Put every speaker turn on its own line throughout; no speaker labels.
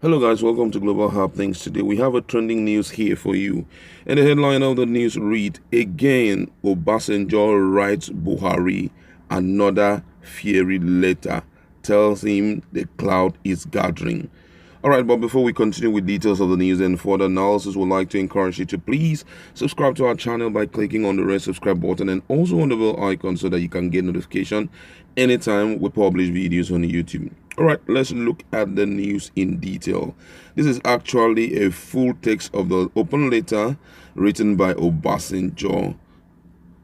Hello guys, welcome to Global Hub Things. Today we have a trending news here for you. And the headline of the news read, again, Obasanjo writes Buhari another fiery letter, tells him the cloud is gathering. Alright, but before we continue with details of the news and further analysis, we'd like to encourage you to please subscribe to our channel by clicking on the red subscribe button and also on the bell icon so that you can get notification anytime we publish videos on YouTube. Alright, let's look at the news in detail. This is actually a full text of the open letter written by Obasanjo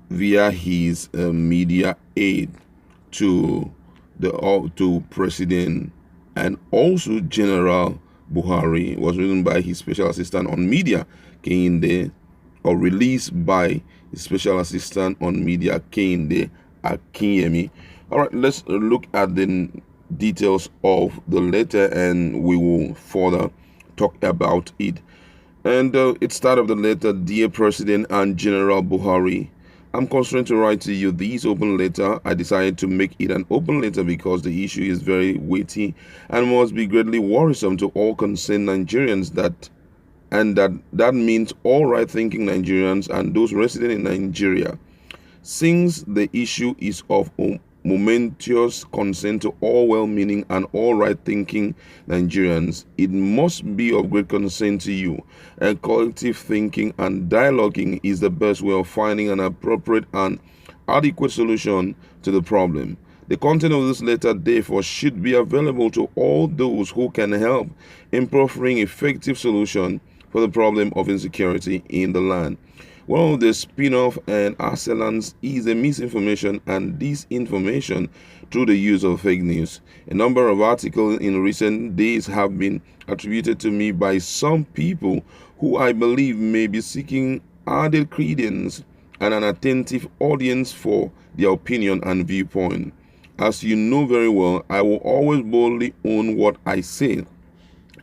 via his media aide to President and also General Buhari. Was written by his special assistant on media, Kehinde, or released by his special assistant on media, Kehinde Akinyemi. Alright, let's look at the details of the letter and we will further talk about it. And it starts of the letter, Dear President and General Buhari, I'm constrained to write to you this open letter. I decided to make it an open letter because the issue is very weighty and must be greatly worrisome to all concerned Nigerians, that means all right-thinking Nigerians and those resident in Nigeria. Since the issue is of momentous concern to all well-meaning and all right-thinking Nigerians, it must be of great concern to you, and collective thinking and dialoguing is the best way of finding an appropriate and adequate solution to the problem. The content of this letter, therefore, should be available to all those who can help in proffering effective solution for the problem of insecurity in the land. One of the spin-off and assailants is the misinformation and disinformation through the use of fake news. A number of articles in recent days have been attributed to me by some people who I believe may be seeking added credence and an attentive audience for their opinion and viewpoint. As you know very well, I will always boldly own what I say,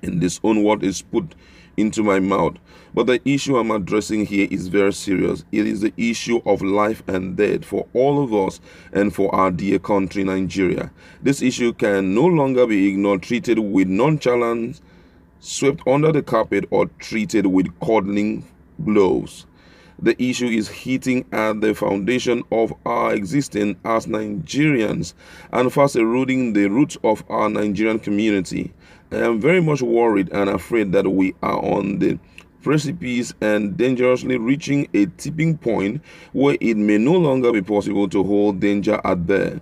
and disown what is put into my mouth. But the issue I'm addressing here is very serious. It is the issue of life and death for all of us and for our dear country, Nigeria. This issue can no longer be ignored, treated with nonchalance, swept under the carpet, or treated with curdling blows. The issue is hitting at the foundation of our existence as Nigerians and fast eroding the roots of our Nigerian community. I am very much worried and afraid that we are on the precipice and dangerously reaching a tipping point where it may no longer be possible to hold danger at bay.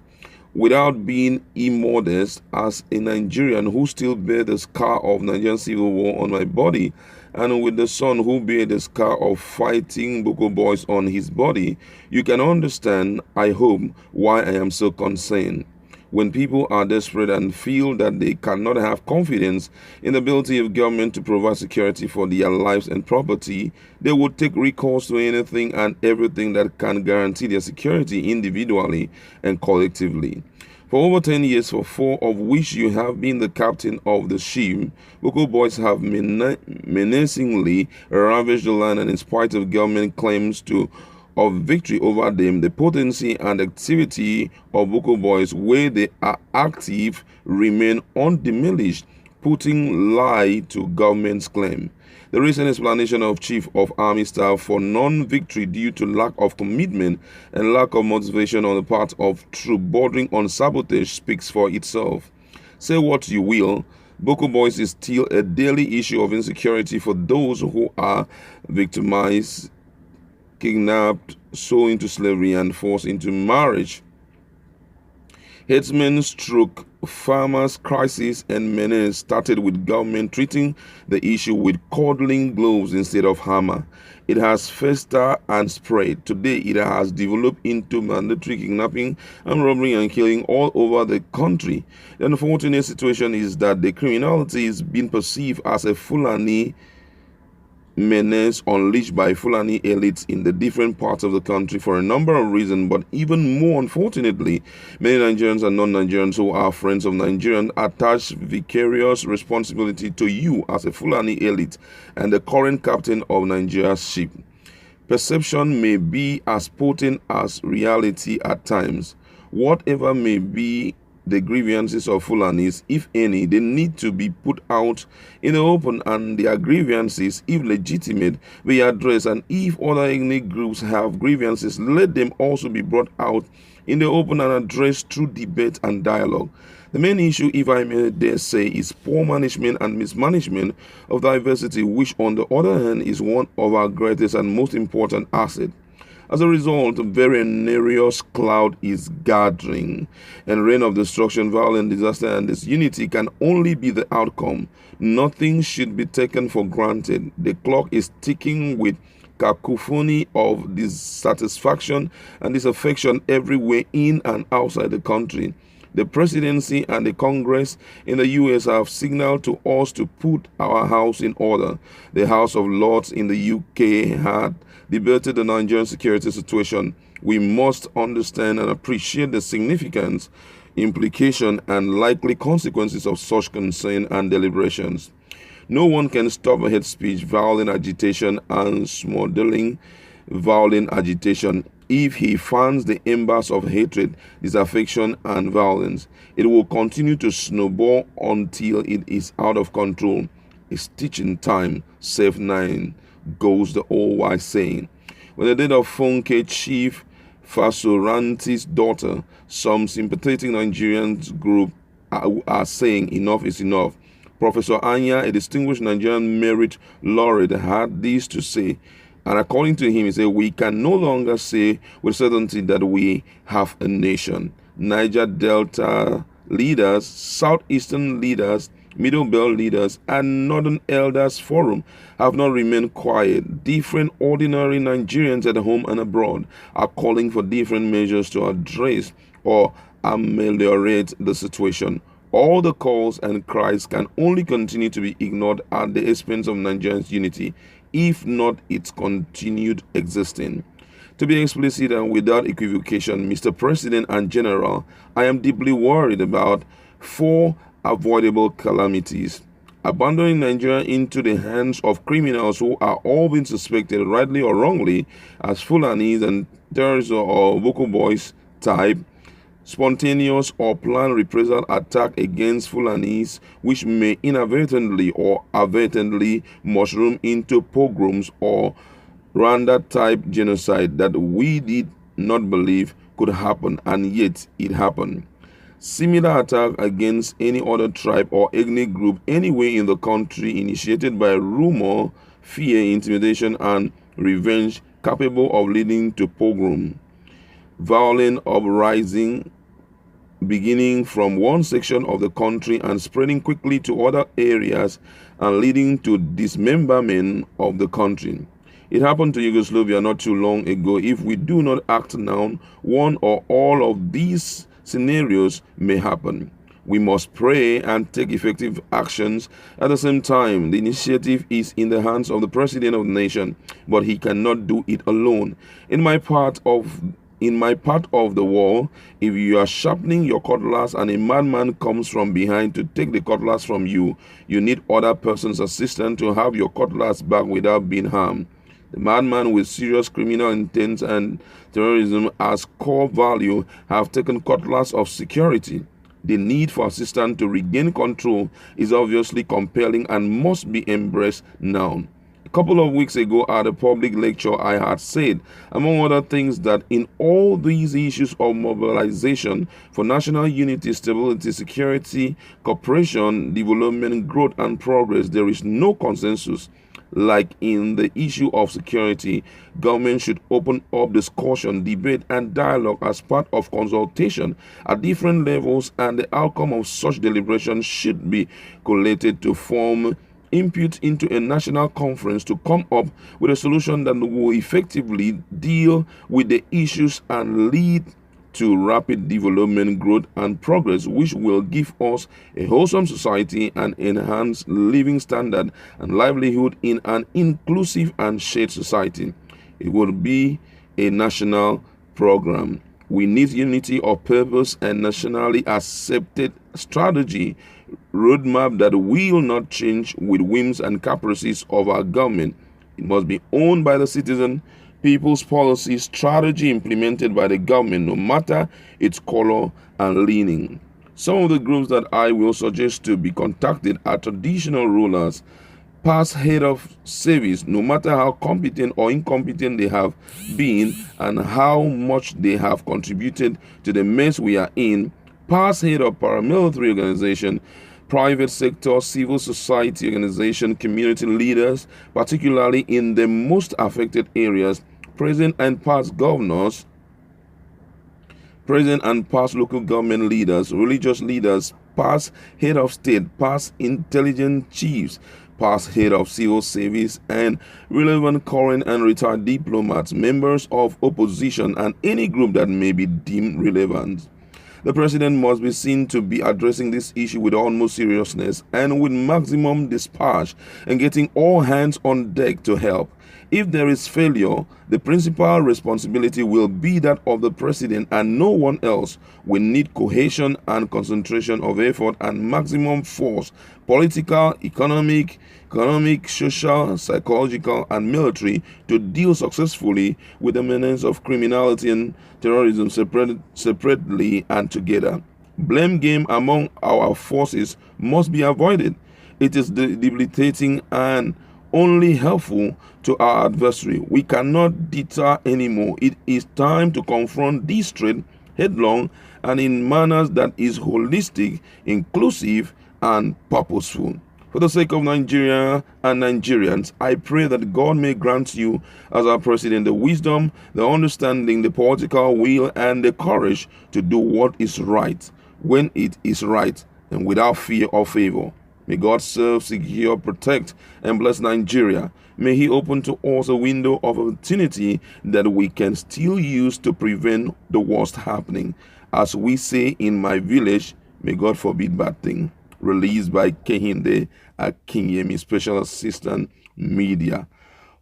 Without being immodest, as a Nigerian who still bear the scar of Nigerian civil war on my body, and with the son who bear the scar of fighting Boko boys on his body, you can understand, I hope, why I am so concerned. When people are desperate and feel that they cannot have confidence in the ability of government to provide security for their lives and property, they would take recourse to anything and everything that can guarantee their security individually and collectively. For over 10 years, for 4 of which you have been the captain of the ship, Boko boys have menacingly ravaged the land, and in spite of government claims of victory over them, the potency and activity of Boko boys where they are active remain undiminished, putting lie to government's claim. The recent explanation of Chief of Army Staff for non-victory due to lack of commitment and lack of motivation on the part of troops bordering on sabotage speaks for itself. Say what you will, Boko boys is still a daily issue of insecurity for those who are victimized, kidnapped, sold into slavery, and forced into marriage. Herdsmen stroke farmers' crisis and menace started with government treating the issue with curdling gloves instead of hammer. It has festered and spread. Today, it has developed into mandatory kidnapping and robbery and killing all over the country. The unfortunate situation is that the criminality is being perceived as a Fulani menace unleashed by Fulani elites in the different parts of the country for a number of reasons, but even more unfortunately, many Nigerians and non-Nigerians who are friends of Nigerians attach vicarious responsibility to you as a Fulani elite and the current captain of Nigeria's ship. Perception may be as potent as reality at times. Whatever may be the grievances of Fulanis, if any, they need to be put out in the open, and their grievances, if legitimate, be addressed. And if other ethnic groups have grievances, let them also be brought out in the open and addressed through debate and dialogue. The main issue, if I may dare say, is poor management and mismanagement of diversity, which on the other hand is one of our greatest and most important assets. As a result, a very nefarious cloud is gathering, and reign of destruction, violence, disaster, and disunity can only be the outcome. Nothing should be taken for granted. The clock is ticking with cacophony of dissatisfaction and disaffection everywhere in and outside the country. The presidency and the Congress in the U.S. have signaled to us to put our house in order. The House of Lords in the U.K. had debated the Nigerian security situation. We must understand and appreciate the significance, implication, and likely consequences of such concern and deliberations. No one can stop hate speech, violent agitation, and smothering violent agitation. If he fans the embers of hatred, disaffection, and violence, it will continue to snowball until it is out of control. It's teaching time, save 9, goes the old wise saying. When the death of Funke Chief Fasoranti's daughter, some sympathetic Nigerian group are saying enough is enough. Professor Anya, a distinguished Nigerian merit laureate, had this to say, and according to him, he said, we can no longer say with certainty that we have a nation. Niger Delta leaders, Southeastern leaders, Middle Belt leaders, and Northern Elders Forum have not remained quiet. Different ordinary Nigerians at home and abroad are calling for different measures to address or ameliorate the situation. All the calls and cries can only continue to be ignored at the expense of Nigerians' unity, if not its continued existing. To be explicit and without equivocation, Mr. President and General, I am deeply worried about 4 avoidable calamities. Abandoning Nigeria into the hands of criminals who are all being suspected, rightly or wrongly, as Fulanis and terrorists or Boko Boys type, spontaneous or planned reprisal attack against Fulanis, which may inadvertently or advertently mushroom into pogroms or Rwanda-type genocide that we did not believe could happen, and yet it happened. Similar attack against any other tribe or ethnic group anywhere in the country, initiated by rumor, fear, intimidation, and revenge, capable of leading to pogrom, violent uprising, beginning from one section of the country and spreading quickly to other areas and leading to dismemberment of the country. It happened to Yugoslavia not too long ago. If we do not act now, one or all of these scenarios may happen. We must pray and take effective actions. At the same time, the initiative is in the hands of the President of the nation, but he cannot do it alone. In my part of the wall, if you are sharpening your cutlass and a madman comes from behind to take the cutlass from you, you need other person's assistance to have your cutlass back without being harmed. The madman with serious criminal intent and terrorism as core value have taken cutlass of security. The need for assistance to regain control is obviously compelling and must be embraced now. A couple of weeks ago at a public lecture, I had said, among other things, that in all these issues of mobilization for national unity, stability, security, cooperation, development, growth, and progress, there is no consensus. Like in the issue of security, government should open up discussion, debate, and dialogue as part of consultation at different levels, and the outcome of such deliberation should be collated to form input into a national conference to come up with a solution that will effectively deal with the issues and lead to rapid development, growth, and progress, which will give us a wholesome society and enhance living standard and livelihood in an inclusive and shared society. It will be a national program. We need unity of purpose and nationally accepted strategy roadmap that will not change with whims and caprices of our government. It must be owned by the citizen. People's policy strategy implemented by the government, no matter its color and leaning. Some of the groups that I will suggest to be contacted are traditional rulers, past head of service, no matter how competent or incompetent they have been and how much they have contributed to the mess we are in, past head of paramilitary organization, private sector, civil society organization, community leaders, particularly in the most affected areas, present and past governors, present and past local government leaders, religious leaders, past head of state, past intelligence chiefs, past head of civil service, and relevant current and retired diplomats, members of opposition, and any group that may be deemed relevant. The president must be seen to be addressing this issue with utmost seriousness and with maximum dispatch and getting all hands on deck to help. If there is failure, the principal responsibility will be that of the president and no one else. We need cohesion and concentration of effort and maximum force, political, economic, social, psychological, and military, to deal successfully with the menace of criminality and terrorism separately and together. Blame game among our forces must be avoided. It is debilitating and only helpful to our adversary. We cannot deter anymore. It is time to confront this threat headlong and in manners that is holistic, inclusive, and purposeful. For the sake of Nigeria and Nigerians, I pray that God may grant you, as our president, the wisdom, the understanding, the political will, and the courage to do what is right when it is right and without fear or favor. May God serve, secure, protect, and bless Nigeria. May He open to us a window of opportunity that we can still use to prevent the worst happening. As we say in my village, may God forbid bad thing. Released by Kehinde Akinyemi, Special Assistant Media.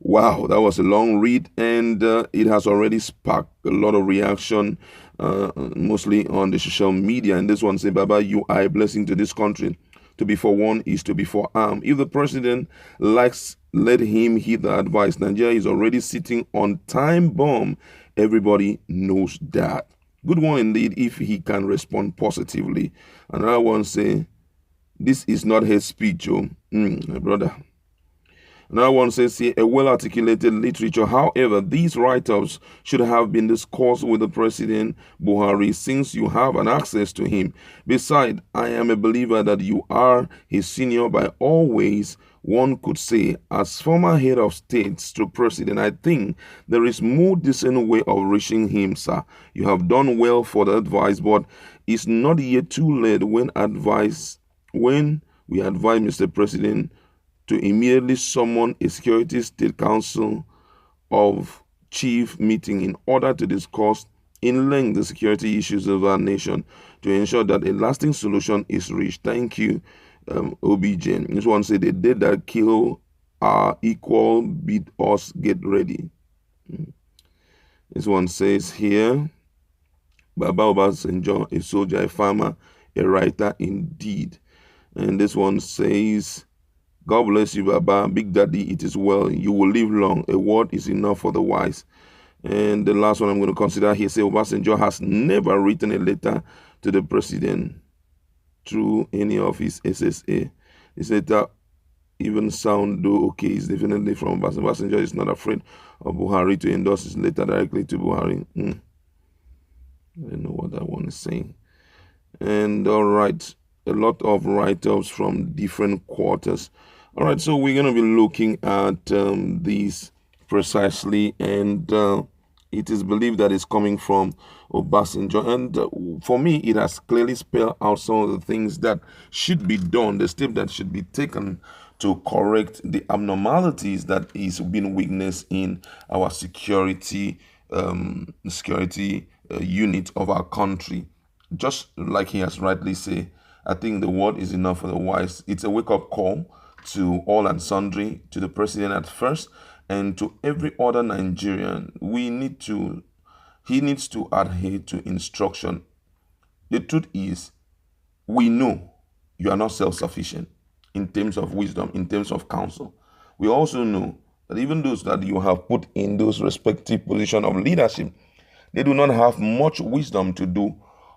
Wow, that was a long read, and it has already sparked a lot of reaction, mostly on the social media. And this one says, Baba, you are a blessing to this country. To be for one is to be for arm. If the president likes, let him heed the advice. Nigeria is already sitting on time bomb. Everybody knows that. Good one indeed if he can respond positively. Another one say, this is not his speech, my brother. Another one says here, a well-articulated literature. However, these write-ups should have been discussed with the President Buhari, since you have an access to him. Besides, I am a believer that you are his senior by all ways. One could say, as former head of states to president, I think there is more decent way of reaching him, sir. You have done well for the advice, but it's not yet too late when we advise Mr. President to immediately summon a Security State Council of Chief meeting in order to discuss in length the security issues of our nation to ensure that a lasting solution is reached. Thank you, OBJ. This one said, the dead that kill are equal, beat us, get ready. This one says here, Baba Obasanjo, a soldier, a farmer, a writer indeed. And this one says, God bless you, Baba. Big Daddy, it is well. You will live long. A word is enough for the wise. And the last one I'm going to consider here, say Obasanjo has never written a letter to the president through any of his SSA. This letter even sound though okay, it's definitely from Obasanjo. Obasanjo is not afraid of Buhari to endorse his letter directly to Buhari. I don't know what that one is saying. And all right, a lot of write-ups from different quarters. All right, so we're going to be looking at these precisely, and it is believed that it's coming from Obasanjo. And for me, it has clearly spelled out some of the things that should be done, the steps that should be taken to correct the abnormalities that is being witnessed in our security unit of our country. Just like he has rightly said, I think the word is enough for the wise. It's a wake-up call to all and sundry, to the president at first, and to every other Nigerian. He needs to adhere to instruction. The truth is, we know you are not self-sufficient in terms of wisdom, in terms of counsel. We also know that even those that you have put in those respective positions of leadership, they do not have much wisdom to do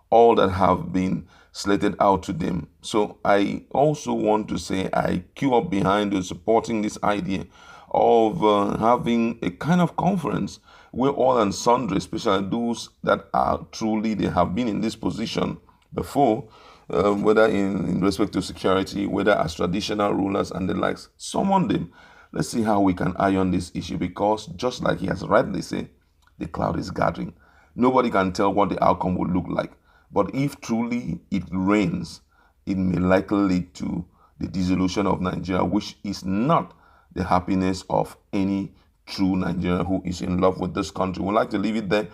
all that have been slated out to them. So I also want to say I queue up behind you supporting this idea of having a kind of conference where all and sundry, especially those that are truly, they have been in this position before, whether in respect to security, whether as traditional rulers and the likes, summon them. Let's see how we can iron this issue, because just like he has rightly said, the cloud is gathering. Nobody can tell what the outcome will look like. But if truly it rains, it may likely lead to the dissolution of Nigeria, which is not the happiness of any true Nigerian who is in love with this country. We'd like to leave it there.